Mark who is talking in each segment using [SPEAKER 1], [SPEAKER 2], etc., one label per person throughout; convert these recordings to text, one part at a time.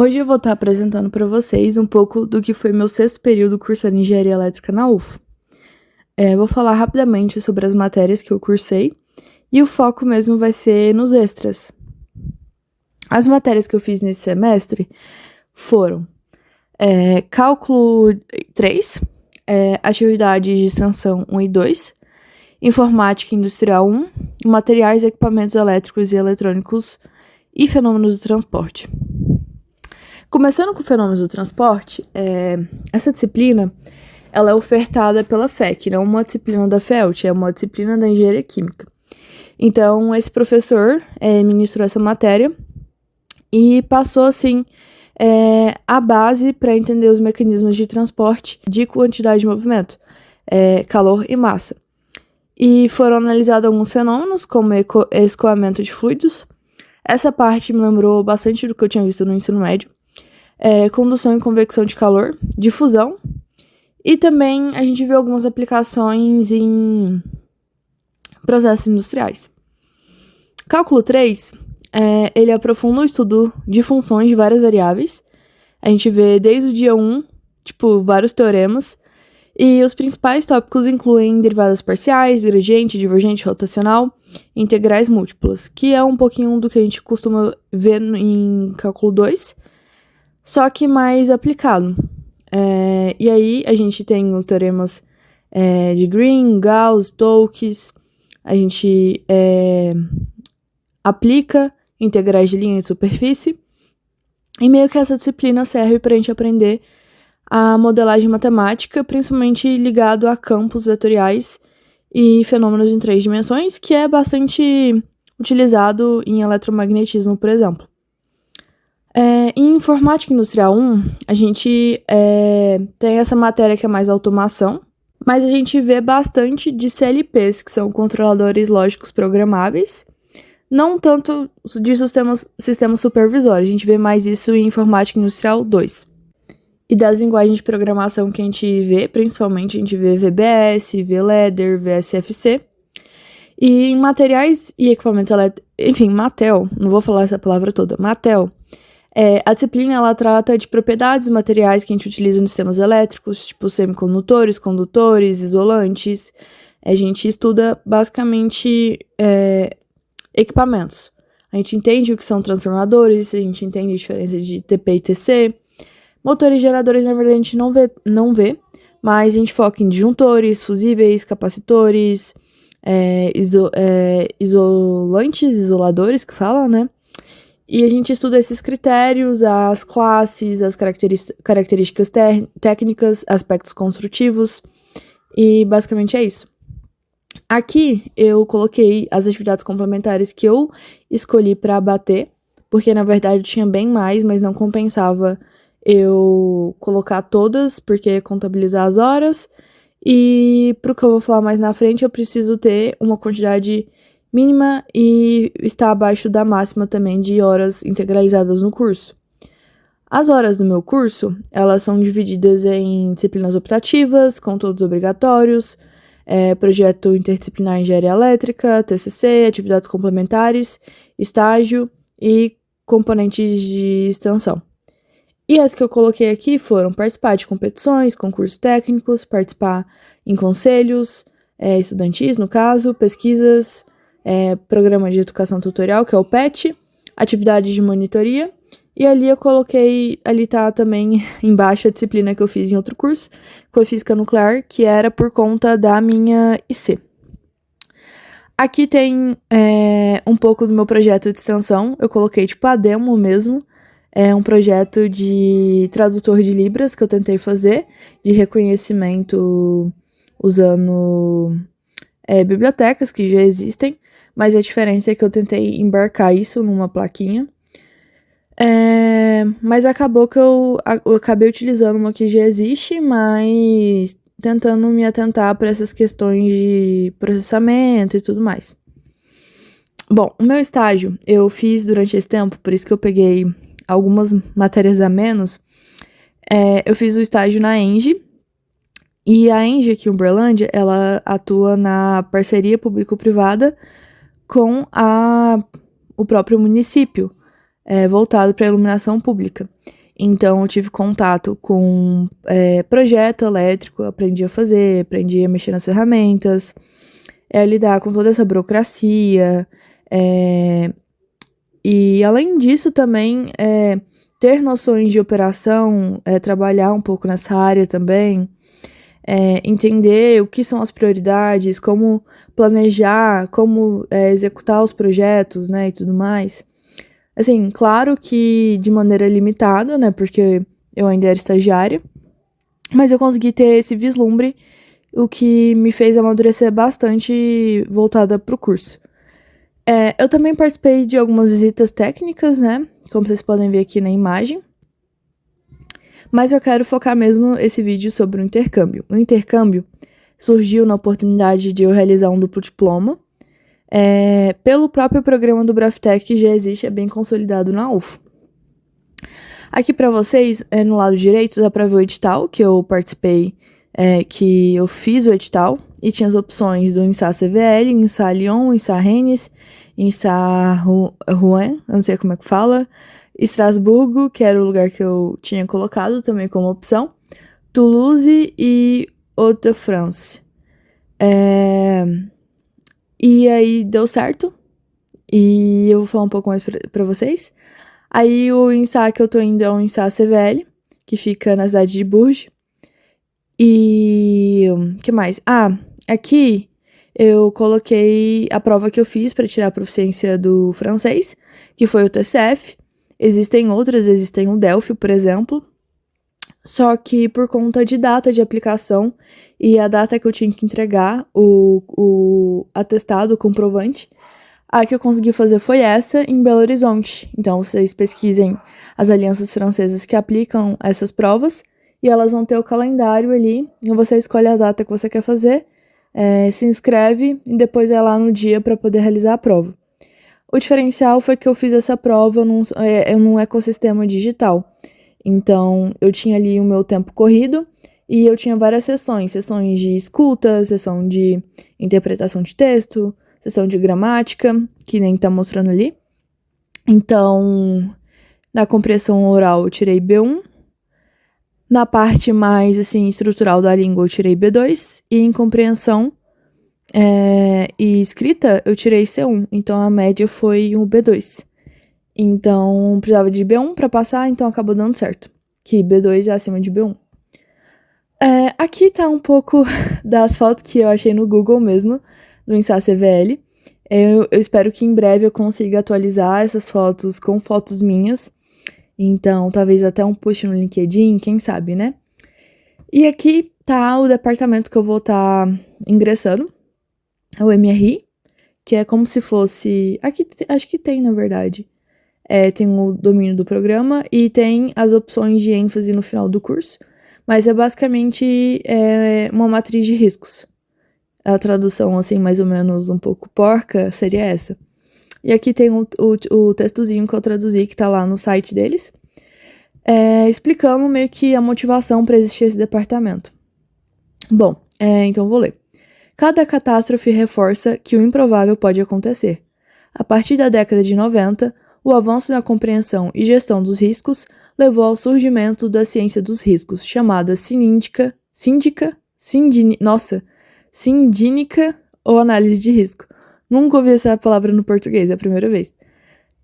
[SPEAKER 1] Hoje eu vou estar apresentando para vocês um pouco do que foi meu sexto período cursando Engenharia Elétrica na UF. Vou falar rapidamente sobre as matérias que eu cursei e o foco mesmo vai ser nos extras. As matérias que eu fiz nesse semestre foram Cálculo 3, Atividades de Extensão 1 e 2, Informática Industrial 1, Materiais, Equipamentos Elétricos e Eletrônicos e Fenômenos do Transporte. Começando com Fenômenos do Transporte, essa disciplina ela é ofertada pela FEC, não uma disciplina da FELT, é uma disciplina da Engenharia Química. Então, esse professor ministrou essa matéria e passou, assim, a base para entender os mecanismos de transporte de quantidade de movimento, calor e massa. E foram analisados alguns fenômenos, como escoamento de fluidos. Essa parte me lembrou bastante do que eu tinha visto no ensino médio. Condução e convecção de calor, difusão. E também a gente viu algumas aplicações em processos industriais. Cálculo 3, ele aprofunda o estudo de funções de várias variáveis. A gente vê desde o dia 1, vários teoremas. E os principais tópicos incluem derivadas parciais, gradiente, divergente, rotacional, integrais múltiplas, que é um pouquinho do que a gente costuma ver em cálculo 2, só que mais aplicado. E aí a gente tem os teoremas de Green, Gauss, Stokes, a gente aplica integrais de linha e de superfície, e meio que essa disciplina serve para a gente aprender a modelagem matemática, principalmente ligado a campos vetoriais e fenômenos em 3 dimensões, que é bastante utilizado em eletromagnetismo, por exemplo. Em Informática Industrial 1, a gente tem essa matéria que é mais automação, mas a gente vê bastante de CLPs, que são controladores lógicos programáveis, não tanto de sistemas supervisórios, a gente vê mais isso em Informática Industrial 2. E das linguagens de programação que a gente vê, principalmente a gente vê VBS, VLEDER, VSFC. E em materiais e equipamentos elétricos, enfim, MATEL, não vou falar essa palavra toda, MATEL. A disciplina ela trata de propriedades materiais que a gente utiliza nos sistemas elétricos, tipo semicondutores, condutores, isolantes. A gente estuda basicamente equipamentos. A gente entende o que são transformadores, a gente entende a diferença de TP e TC. Motores e geradores, na verdade, a gente não vê, mas a gente foca em disjuntores, fusíveis, capacitores, isolantes, isoladores, que fala, né? E a gente estuda esses critérios, as classes, as características técnicas, aspectos construtivos, e basicamente é isso. Aqui eu coloquei as atividades complementares que eu escolhi para abater, porque na verdade eu tinha bem mais, mas não compensava eu colocar todas, porque ia contabilizar as horas, e pro que eu vou falar mais na frente, eu preciso ter uma quantidade mínima e estar abaixo da máxima também de horas integralizadas no curso. As horas do meu curso, elas são divididas em disciplinas optativas, conteúdos obrigatórios, projeto interdisciplinar em engenharia elétrica, TCC, atividades complementares, estágio e componentes de extensão. E as que eu coloquei aqui foram participar de competições, concursos técnicos, participar em conselhos estudantis, no caso, pesquisas, programa de educação tutorial, que é o PET, atividades de monitoria, e ali eu coloquei, ali tá também embaixo a disciplina que eu fiz em outro curso, que foi Física Nuclear, que era por conta da minha IC. Aqui tem um pouco do meu projeto de extensão, eu coloquei a demo mesmo. É um projeto de tradutor de Libras que eu tentei fazer, de reconhecimento usando bibliotecas que já existem, mas a diferença é que eu tentei embarcar isso numa plaquinha. Mas acabou que eu acabei utilizando uma que já existe, mas tentando me atentar para essas questões de processamento e tudo mais. Bom, o meu estágio eu fiz durante esse tempo, por isso que eu peguei algumas matérias a menos. Eu fiz o estágio na ENGIE, e a ENGIE aqui em Uberlândia, ela atua na parceria público-privada com o próprio município. voltado para iluminação pública. Então, eu tive contato com projeto elétrico, aprendi a fazer, aprendi a mexer nas ferramentas, lidar com toda essa burocracia. E, além disso, também ter noções de operação, trabalhar um pouco nessa área também, entender o que são as prioridades, como planejar, como executar os projetos, né, e tudo mais. Assim, claro que de maneira limitada, né, porque eu ainda era estagiária, mas eu consegui ter esse vislumbre, o que me fez amadurecer bastante voltada pro curso. Eu também participei de algumas visitas técnicas, né, como vocês podem ver aqui na imagem, mas eu quero focar mesmo esse vídeo sobre o intercâmbio. O intercâmbio surgiu na oportunidade de eu realizar um duplo diploma, pelo próprio programa do Braftec, que já existe, é bem consolidado na UFO. Aqui para vocês, no lado direito, dá para ver o edital que eu participei, que eu fiz o edital, e tinha as opções do INSA CVL, INSA Lyon, INSA Rennes, INSA Rouen, eu não sei como é que fala, Estrasburgo, que era o lugar que eu tinha colocado também como opção, Toulouse e Hauts-de-France. E aí deu certo, e eu vou falar um pouco mais pra vocês. Aí o INSA que eu tô indo é o INSA CVL, que fica na cidade de Bourges. E o que mais? Aqui eu coloquei a prova que eu fiz para tirar a proficiência do francês, que foi o TCF. Existem outras, existem o Delphi, por exemplo. Só que por conta de data de aplicação e a data que eu tinha que entregar o atestado, o comprovante, a que eu consegui fazer foi essa, em Belo Horizonte. Então, vocês pesquisem as alianças francesas que aplicam essas provas e elas vão ter o calendário ali. E você escolhe a data que você quer fazer, se inscreve e depois vai lá no dia para poder realizar a prova. O diferencial foi que eu fiz essa prova num ecossistema digital. Então, eu tinha ali o meu tempo corrido e eu tinha várias sessões de escuta, sessão de interpretação de texto, sessão de gramática, que nem tá mostrando ali. Então, na compreensão oral eu tirei B1, na parte mais, assim, estrutural da língua eu tirei B2, e em compreensão e escrita eu tirei C1, então a média foi um B2. Então, precisava de B1 para passar, então acabou dando certo. Que B2 é acima de B1. Aqui tá um pouco das fotos que eu achei no Google mesmo, do INSA CVL. Eu espero que em breve eu consiga atualizar essas fotos com fotos minhas. Então, talvez até um post no LinkedIn, quem sabe, né? E aqui tá o departamento que eu vou estar ingressando. É o MRI, que é como se fosse... Aqui, acho que tem, na verdade. Tem o domínio do programa e tem as opções de ênfase no final do curso, mas é basicamente uma matriz de riscos. A tradução, assim, mais ou menos um pouco porca, seria essa. E aqui tem o textozinho que eu traduzi, que tá lá no site deles, explicando meio que a motivação para existir esse departamento. Bom, então vou ler. Cada catástrofe reforça que o improvável pode acontecer. A partir da década de 90, o avanço na compreensão e gestão dos riscos levou ao surgimento da ciência dos riscos, chamada sindínica ou análise de risco. Nunca ouvi essa palavra no português, é a primeira vez.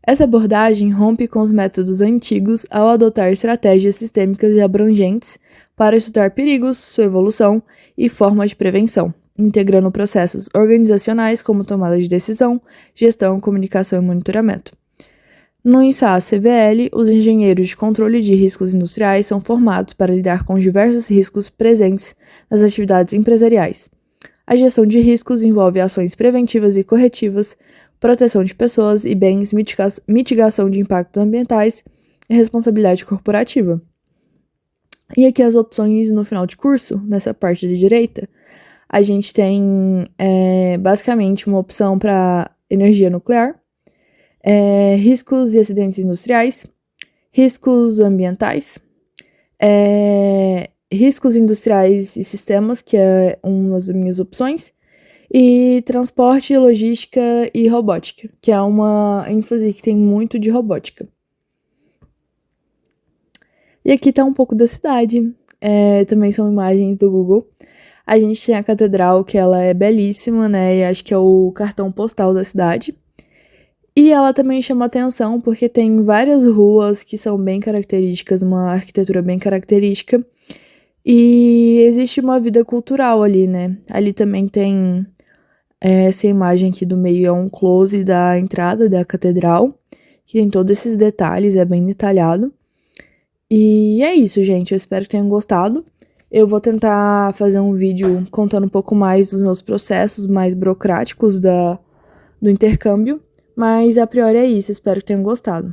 [SPEAKER 1] Essa abordagem rompe com os métodos antigos ao adotar estratégias sistêmicas e abrangentes para estudar perigos, sua evolução e formas de prevenção, integrando processos organizacionais como tomada de decisão, gestão, comunicação e monitoramento. No INSA CVL, os engenheiros de controle de riscos industriais são formados para lidar com diversos riscos presentes nas atividades empresariais. A gestão de riscos envolve ações preventivas e corretivas, proteção de pessoas e bens, mitigação de impactos ambientais e responsabilidade corporativa. E aqui as opções no final de curso, nessa parte da direita, a gente tem basicamente uma opção para energia nuclear, riscos e acidentes industriais, riscos ambientais, riscos industriais e sistemas, que é uma das minhas opções, e transporte, logística e robótica, que é uma ênfase que tem muito de robótica. E aqui tá um pouco da cidade. Também são imagens do Google. A gente tem a catedral, que ela é belíssima, né? E acho que é o cartão postal da cidade. E ela também chama atenção porque tem várias ruas que são bem características, uma arquitetura bem característica. E existe uma vida cultural ali, né? Ali também tem essa imagem aqui do meio, é um close da entrada da catedral, que tem todos esses detalhes, é bem detalhado. E é isso, gente. Eu espero que tenham gostado. Eu vou tentar fazer um vídeo contando um pouco mais dos meus processos mais burocráticos do intercâmbio. Mas a priori é isso. Espero que tenham gostado.